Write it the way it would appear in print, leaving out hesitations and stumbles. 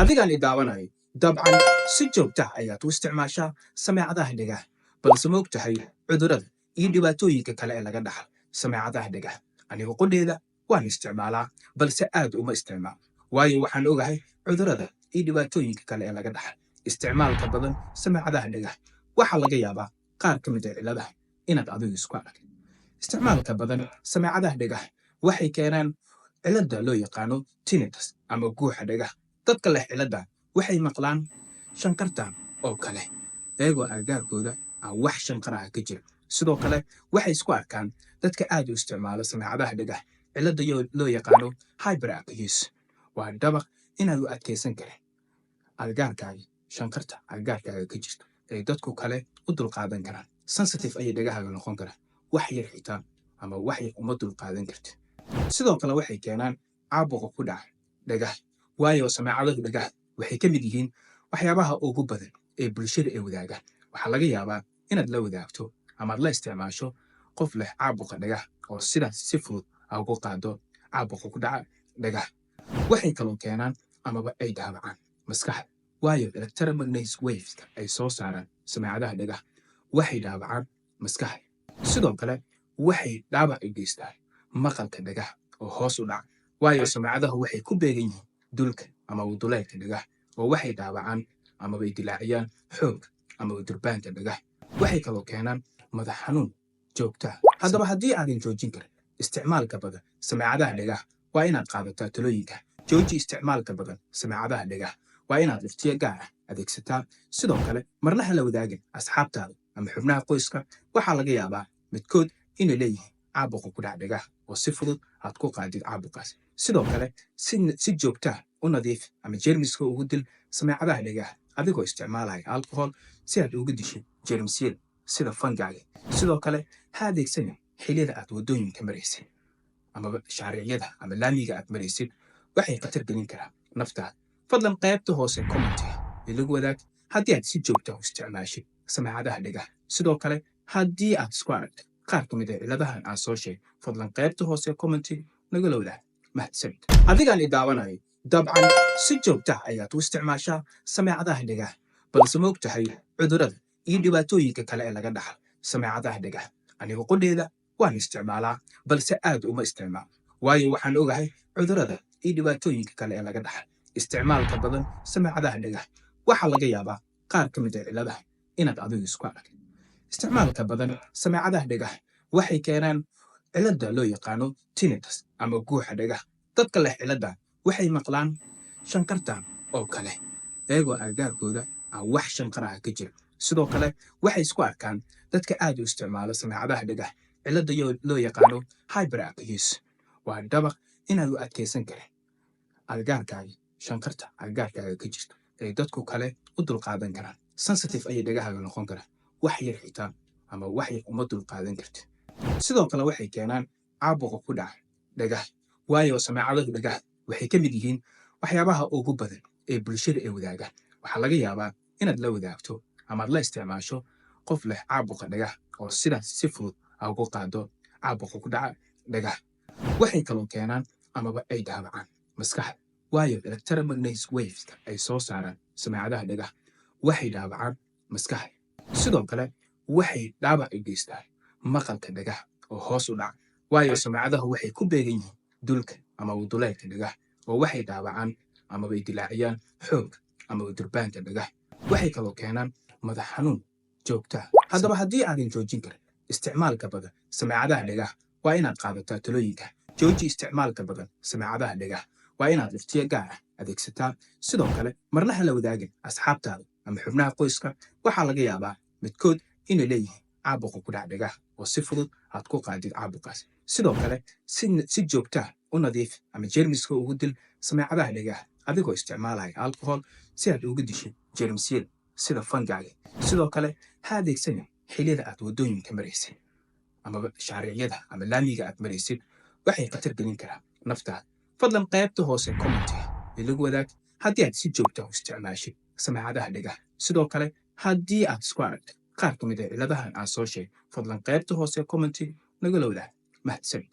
adigaan i daawanayo dabcan si joogta ah ayaad u isticmaashaa sameecadaha dhagaha balse ma og tahay cudurrada iyo dhibaatooyinka kale ee laga dhaxlo sameecadaha dhagaha aniga qudheeda waan isticmaalaa balse aad uma isticmaalo waayo waxaan ogahay cudurrada iyo dhibaatooyinka kale ee laga dhaxlo isticmaalka badan sameecadaha dhagaha waxaa laga yaabaa qaar ka mid ah cilladaha inaad adigu isku aragto isticmaalka badan sameecadaha dhagaha waxay keenaan cilladda loo yaqaano tinnitus ama guuxa dhagaha dadka leh cilladda waxay maqlaan shanqartan oo kale iyagoo agagaarkooda aan wax shanqar ah ka jirin sidoo kale waxay isku arkaan dadka aad u isticmaala sameecadaha dhagaha cilladda loo yaqaano hyperacuse waa dabaq inaad u adkaysan karin agagaarkaaga shanqarta agagaarkaaga ka jirta ay dadku kale u dulqaadan karaan sensitive ayay dhagahaaga noqon karaan wax yar xitaa ama wax yar uma dulqaadan karti sidoo kale waxay keenaan caabuqa ku dhaca dhagaha waayo sameecadahu dhagaha waxay ka mid yihiin waxyaabaha ugu badan ee bulshada ay wadaagaan waxaa laga yaabaa inaad la wadaagto amaad la isticmaasho qof leh caabuqa dhagaha oo sidaas si fudud ugu qaado caabuqa ku dhaca dhagaha waxay kaloo keenaan amaba ay dhaawacaan maskaxda waayo electromagnetic waveska ay soo saaraan sameecadaha dhagaha waxay dhaawacaan maskaxda sidoo kale waxay dhaawac u geystaan maqalka dhagaha oo hoos u dhaca waayo sameecadahu waxay ku beegan yihiin dulka ama waduleedka dhagaha oo waxay dhaawacaan amaba ay dilaaciyaan xoog ama durbaanka dhagaha waxay kaloo keenaan madax xanuun joogta haddaba haddii aadan joojin karin isticmaalka badan sameecadaha dhagaha waa inaad qaadataa talooyinka jooji isticmaalka badan sameecadaha dhagaha waa inaad iftiyo gaar ah adeegsataa sidoo kale marna ha la wadaagin asxaabtaada ama xubnaha qoyska waxaa laga yaabaa midkood inay leeyihiin caabuqa ku dhac dhagaha oo si fudud aad ku qaadid caabuqaas sidoo kale si joogtaa u nadiif ama jeermiska ugu dil sameecadaha dhagaha adigoo isticmaalaya alcohol si aad uga dishid jeermisyada sida fangaaga sidoo kale ha adeegsanin xilliyada aad waddooyinka maraysid amaba shaariiciyada ama laamiga aad maraysid waxay khatar gelin karaan naftaada fadlan qaybta hoose commentiga ee lagu wadaag haddii aad si joogta u isticmaashid sameecadaha dhagaha sidoo kale haddii aad isku aragto qaar ka mid ah cilladahan aan soo sheegay fadlan qaybta hoose commentiga nagala wadaag mahadsanid adigaan i daawanayo dabcan si joogta ah ayaad u isticmaashaa sameecadaha dhagaha balse ma og tahay cudurrada iyo dhibaatooyinka kale ee laga dhaxlo sameecadaha dhagaha aniga qudheeda waan isticmaalaa balse aad uma isticmaalo waayo waxaan ogahay cudurrada iyo dhibaatooyinka kale ee laga dhaxlo isticmaalka badan sameecadaha dhagaha waxaa laga yaabaa qaar ka mid ah cilladaha inaad adigu isku aragto isticmaalka badan sameecadaha dhagaha waxay keenaan cilladda loo yaqaano tinnitus ama guuxa dhagaha dadka leh cilladda waxay maqlaan shanqartan oo kale iyagoo agagaarkooda aan wax shanqar ah ka jirin sidoo kale waxay isku arkaan dadka aad u isticmaala sameecadaha dhagaha cilladda loo yaqaano hyperacuse waa dabaq inaad u adkaysan karin agagaarkaaga shanqarta agagaarkaaga ka jirta ay dadku kale u dulqaadan karaan sensitive ayay dhagahaaga noqon karaan wax yar xitaa ama wax yar uma dulqaadan karti sidoo kale waxay keenaan caabuqa ku dhaca dhagaha waayo sameecadahu dhagaha waxay ka mid yihiin waxyaabaha ugu badan ee bulshada ay wadaagaan waxaa laga yaabaa inaad la wadaagto amaad la isticmaasho qof leh caabuqa dhagaha oo sidaas si fudud ugu qaado caabuqa ku dhaca dhagaha waxay kaloo keenaan amaba ay dhaawacaan maskaxda waayo electromagnetic waveska ay soo saaraan sameecadaha dhagaha waxay dhaawacaan maskaxda sidoo kale waxay dhaawac u geystaan maqalka dhagaha oo hoos u dhaca waayo sameecadahu waxay ku beegan yihiin dulka ama waduleedka dhagaha oo waxay dhaawacaan amaba ay dilaaciyaan xoog ama durbaanka dhagaha waxay kaloo keenaan madax xanuun joogta haddaba haddii aadan joojin karin isticmaalka badan sameecadaha dhagaha waa inaad qaadataa talooyinka jooji isticmaalka badan sameecadaha dhagaha waa inaad iftiyo gaar ah adeegsataa sidoo kale marna ha la wadaagin asxaabtaada ama xubnaha qoyska waxaa laga yaabaa midkood inay leeyihiin caabuqa ku dhac dhagaha oo si fudud aad ku qaadid caabuqaas sidoo kale si joogtaa u nadiif ama jeermiska ugu dil sameecadaha dhagaha adigoo isticmaalaya alcohol si aad uga dishid jeermisyada sida fangaaga sidoo kale ha adeegsanin xilliyada aad waddooyinka maraysid amaba shaariiciyada ama laamiga aad maraysid waxay khatar gelin karaan naftaada fadlan qaybta hoose commentiga ee lagu wadaag haddii aad si joogta u isticmaashid sameecadaha dhagaha sidoo kale haddii aad isku aragto qaar ka mid ah cilladahan aan soo sheegay fadlan qaybta hoose commentiga nagala wadaag mahadsanid